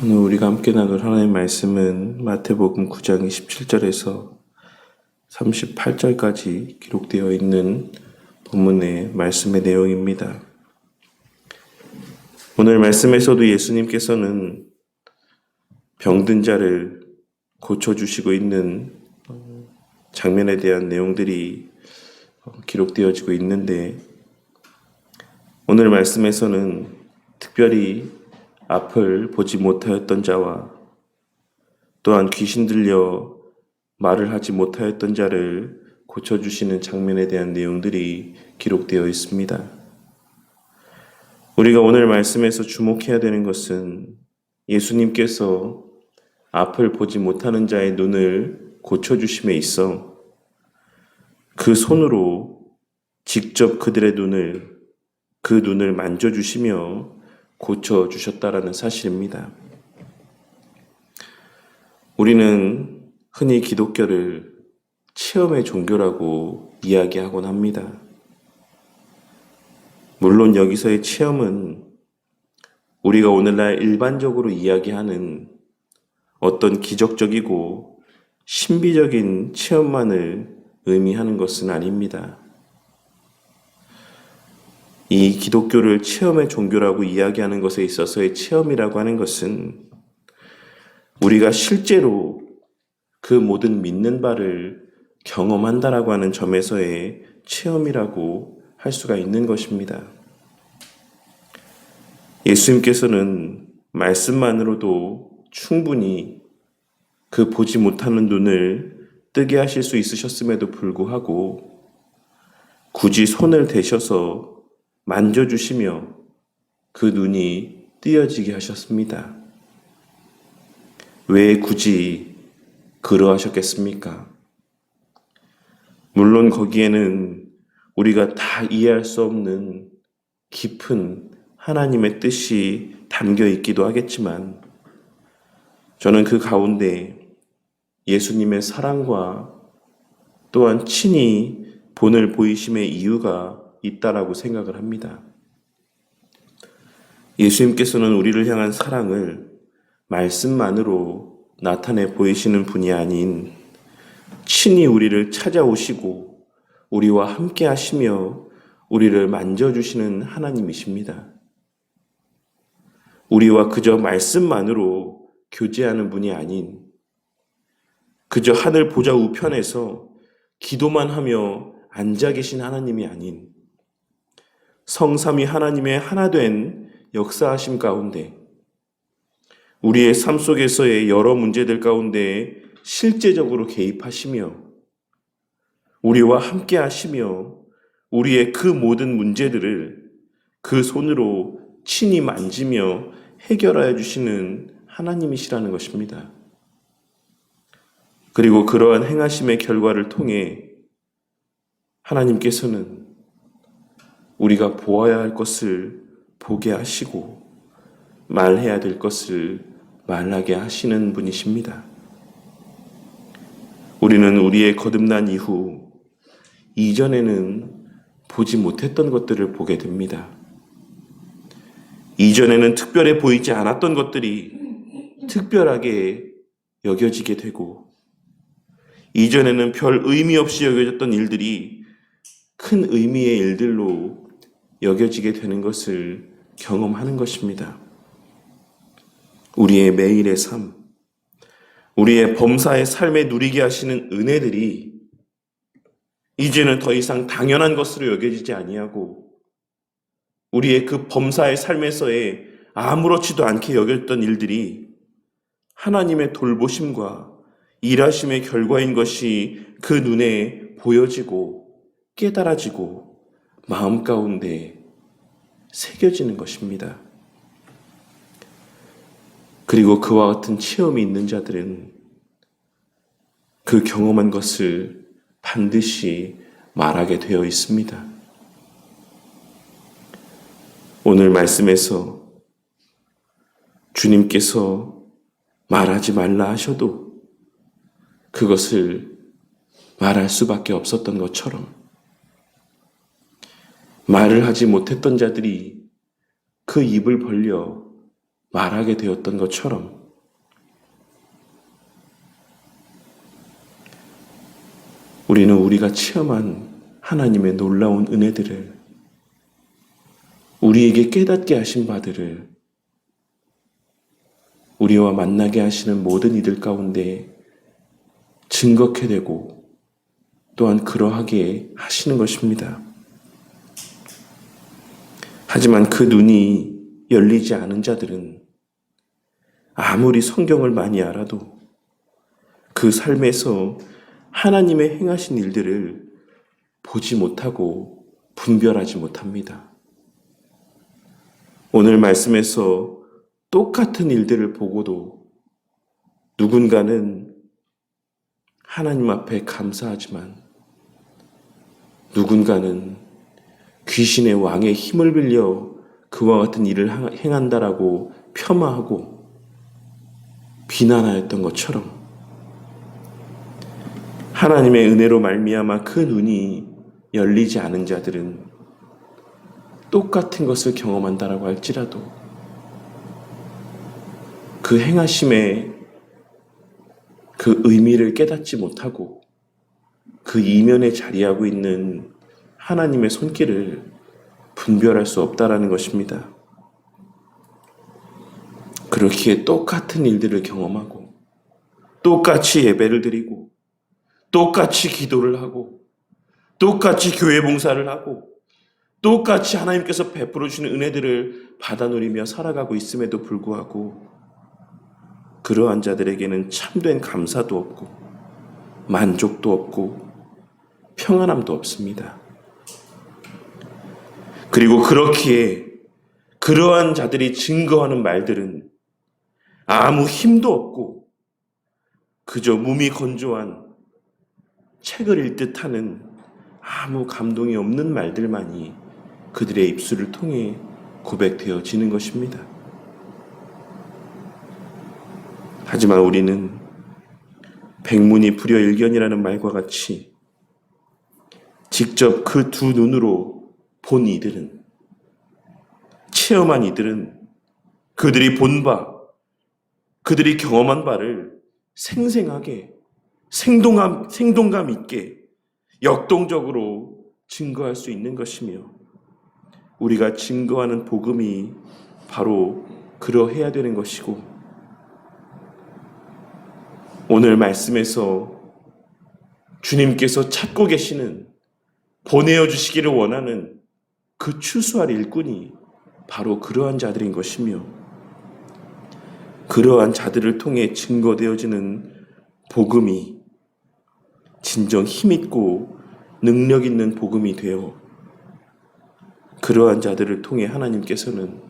오늘 우리가 함께 나눌 하나님의 말씀은 마태복음 9장 27절에서 38절까지 기록되어 있는 본문의 말씀의 내용입니다. 오늘 말씀에서도 예수님께서는 병든 자를 고쳐주시고 있는 장면에 대한 내용들이 기록되어지고 있는데, 오늘 말씀에서는 특별히 앞을 보지 못하였던 자와 또한 귀신 들려 말을 하지 못하였던 자를 고쳐주시는 장면에 대한 내용들이 기록되어 있습니다. 우리가 오늘 말씀에서 주목해야 되는 것은 예수님께서 앞을 보지 못하는 자의 눈을 고쳐주심에 있어 그 손으로 직접 그들의 그 눈을 만져주시며 고쳐주셨다라는 사실입니다. 우리는 흔히 기독교를 체험의 종교라고 이야기하곤 합니다. 물론 여기서의 체험은 우리가 오늘날 일반적으로 이야기하는 어떤 기적적이고 신비적인 체험만을 의미하는 것은 아닙니다. 이 기독교를 체험의 종교라고 이야기하는 것에 있어서의 체험이라고 하는 것은 우리가 실제로 그 모든 믿는 바를 경험한다라고 하는 점에서의 체험이라고 할 수가 있는 것입니다. 예수님께서는 말씀만으로도 충분히 그 보지 못하는 눈을 뜨게 하실 수 있으셨음에도 불구하고 굳이 손을 대셔서 만져주시며 그 눈이 띄어지게 하셨습니다. 왜 굳이 그러하셨겠습니까? 물론 거기에는 우리가 다 이해할 수 없는 깊은 하나님의 뜻이 담겨 있기도 하겠지만, 저는 그 가운데 예수님의 사랑과 또한 친히 본을 보이심의 이유가 있다라고 생각을 합니다. 예수님께서는 우리를 향한 사랑을 말씀만으로 나타내 보이시는 분이 아닌 친히 우리를 찾아오시고 우리와 함께 하시며 우리를 만져주시는 하나님이십니다. 우리와 그저 말씀만으로 교제하는 분이 아닌, 그저 하늘 보좌 우편에서 기도만 하며 앉아 계신 하나님이 아닌, 성삼위 하나님의 하나된 역사하심 가운데 우리의 삶 속에서의 여러 문제들 가운데 실제적으로 개입하시며 우리와 함께 하시며 우리의 그 모든 문제들을 그 손으로 친히 만지며 해결하여 주시는 하나님이시라는 것입니다. 그리고 그러한 행하심의 결과를 통해 하나님께서는 우리가 보아야 할 것을 보게 하시고 말해야 될 것을 말하게 하시는 분이십니다. 우리는 우리의 거듭난 이후 이전에는 보지 못했던 것들을 보게 됩니다. 이전에는 특별해 보이지 않았던 것들이 특별하게 여겨지게 되고, 이전에는 별 의미 없이 여겨졌던 일들이 큰 의미의 일들로 여겨지게 되는 것을 경험하는 것입니다. 우리의 매일의 삶, 우리의 범사의 삶에 누리게 하시는 은혜들이 이제는 더 이상 당연한 것으로 여겨지지 아니하고, 우리의 그 범사의 삶에서의 아무렇지도 않게 여겼던 일들이 하나님의 돌보심과 일하심의 결과인 것이 그 눈에 보여지고 깨달아지고 마음 가운데 새겨지는 것입니다. 그리고 그와 같은 체험이 있는 자들은 그 경험한 것을 반드시 말하게 되어 있습니다. 오늘 말씀에서 주님께서 말하지 말라 하셔도 그것을 말할 수밖에 없었던 것처럼 말을 하지 못했던 자들이 그 입을 벌려 말하게 되었던 것처럼 우리는 우리가 체험한 하나님의 놀라운 은혜들을, 우리에게 깨닫게 하신 바들을, 우리와 만나게 하시는 모든 이들 가운데 증거케 되고 또한 그러하게 하시는 것입니다. 하지만 그 눈이 열리지 않은 자들은 아무리 성경을 많이 알아도 그 삶에서 하나님의 행하신 일들을 보지 못하고 분별하지 못합니다. 오늘 말씀에서 똑같은 일들을 보고도 누군가는 하나님 앞에 감사하지만 누군가는 귀신의 왕의 힘을 빌려 그와 같은 일을 행한다라고 폄하하고 비난하였던 것처럼 하나님의 은혜로 말미암아 그 눈이 열리지 않은 자들은 똑같은 것을 경험한다라고 할지라도 그 행하심의 그 의미를 깨닫지 못하고 그 이면에 자리하고 있는 하나님의 손길을 분별할 수 없다라는 것입니다. 그렇기에 똑같은 일들을 경험하고 똑같이 예배를 드리고 똑같이 기도를 하고 똑같이 교회 봉사를 하고 똑같이 하나님께서 베풀어 주시는 은혜들을 받아 누리며 살아가고 있음에도 불구하고 그러한 자들에게는 참된 감사도 없고 만족도 없고 평안함도 없습니다. 그리고 그렇기에 그러한 자들이 증거하는 말들은 아무 힘도 없고 그저 몸이 건조한 책을 읽듯 하는 아무 감동이 없는 말들만이 그들의 입술을 통해 고백되어지는 것입니다. 하지만 우리는 백문이 불여일견이라는 말과 같이 직접 그 두 눈으로 본 이들은, 체험한 이들은 그들이 본 바, 그들이 경험한 바를 생생하게 생동감 있게 역동적으로 증거할 수 있는 것이며 우리가 증거하는 복음이 바로 그러해야 되는 것이고 오늘 말씀에서 주님께서 찾고 계시는 보내어 주시기를 원하는 그 추수할 일꾼이 바로 그러한 자들인 것이며 그러한 자들을 통해 증거되어지는 복음이 진정 힘있고 능력 있는 복음이 되어 그러한 자들을 통해 하나님께서는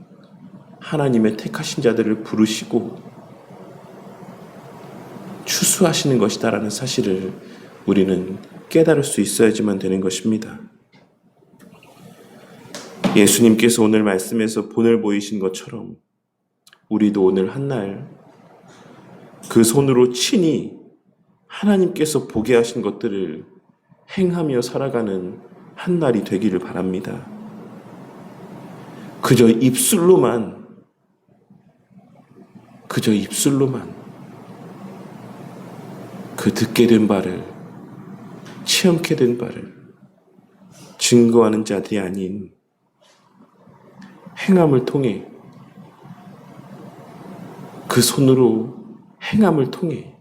하나님의 택하신 자들을 부르시고 추수하시는 것이다라는 사실을 우리는 깨달을 수 있어야지만 되는 것입니다. 예수님께서 오늘 말씀에서 본을 보이신 것처럼 우리도 오늘 한날 그 손으로 친히 하나님께서 보게 하신 것들을 행하며 살아가는 한날이 되기를 바랍니다. 그저 입술로만 그 듣게 된 바를, 체험케 된 바를 증거하는 자들이 아닌 행함을 통해 그 손으로 행함을 통해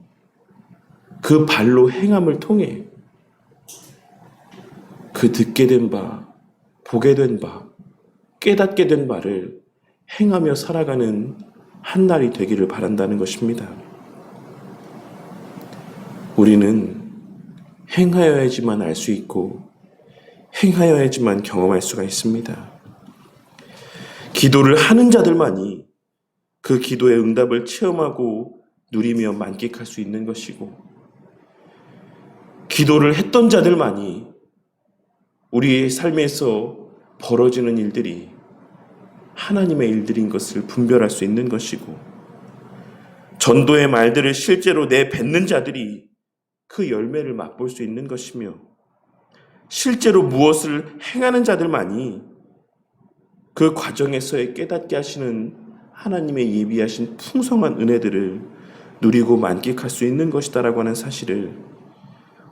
그 발로 행함을 통해 그 듣게 된 바, 보게 된 바, 깨닫게 된 바를 행하며 살아가는 한날이 되기를 바란다는 것입니다. 우리는 행하여야지만 알 수 있고 행하여야지만 경험할 수가 있습니다. 기도를 하는 자들만이 그 기도의 응답을 체험하고 누리며 만끽할 수 있는 것이고 기도를 했던 자들만이 우리의 삶에서 벌어지는 일들이 하나님의 일들인 것을 분별할 수 있는 것이고 전도의 말들을 실제로 내뱉는 자들이 그 열매를 맛볼 수 있는 것이며 실제로 무엇을 행하는 자들만이 그 과정에서의 깨닫게 하시는 하나님의 예비하신 풍성한 은혜들을 누리고 만끽할 수 있는 것이다라고 하는 사실을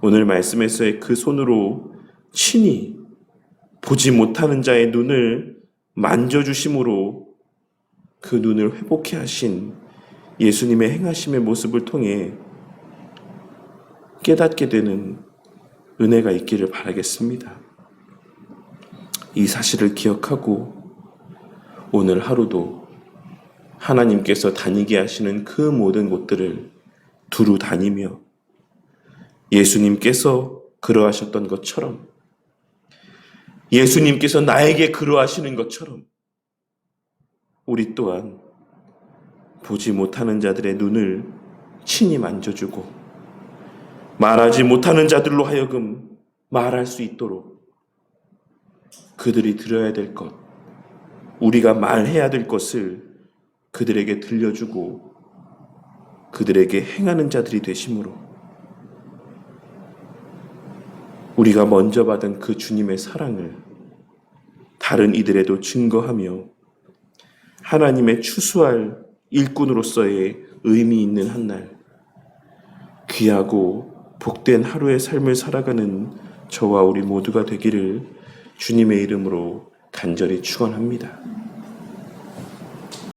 오늘 말씀에서의 그 손으로 친히 보지 못하는 자의 눈을 만져주심으로 그 눈을 회복케 하신 예수님의 행하심의 모습을 통해 깨닫게 되는 은혜가 있기를 바라겠습니다. 이 사실을 기억하고 오늘 하루도 하나님께서 다니게 하시는 그 모든 곳들을 두루 다니며 예수님께서 그러하셨던 것처럼, 예수님께서 나에게 그러하시는 것처럼 우리 또한 보지 못하는 자들의 눈을 친히 만져주고 말하지 못하는 자들로 하여금 말할 수 있도록 그들이 들어야 될 것, 우리가 말해야 될 것을 그들에게 들려주고 그들에게 행하는 자들이 되심으로 우리가 먼저 받은 그 주님의 사랑을 다른 이들에도 증거하며 하나님의 추수할 일꾼으로서의 의미 있는 한날, 귀하고 복된 하루의 삶을 살아가는 저와 우리 모두가 되기를 주님의 이름으로 간절히 축원합니다.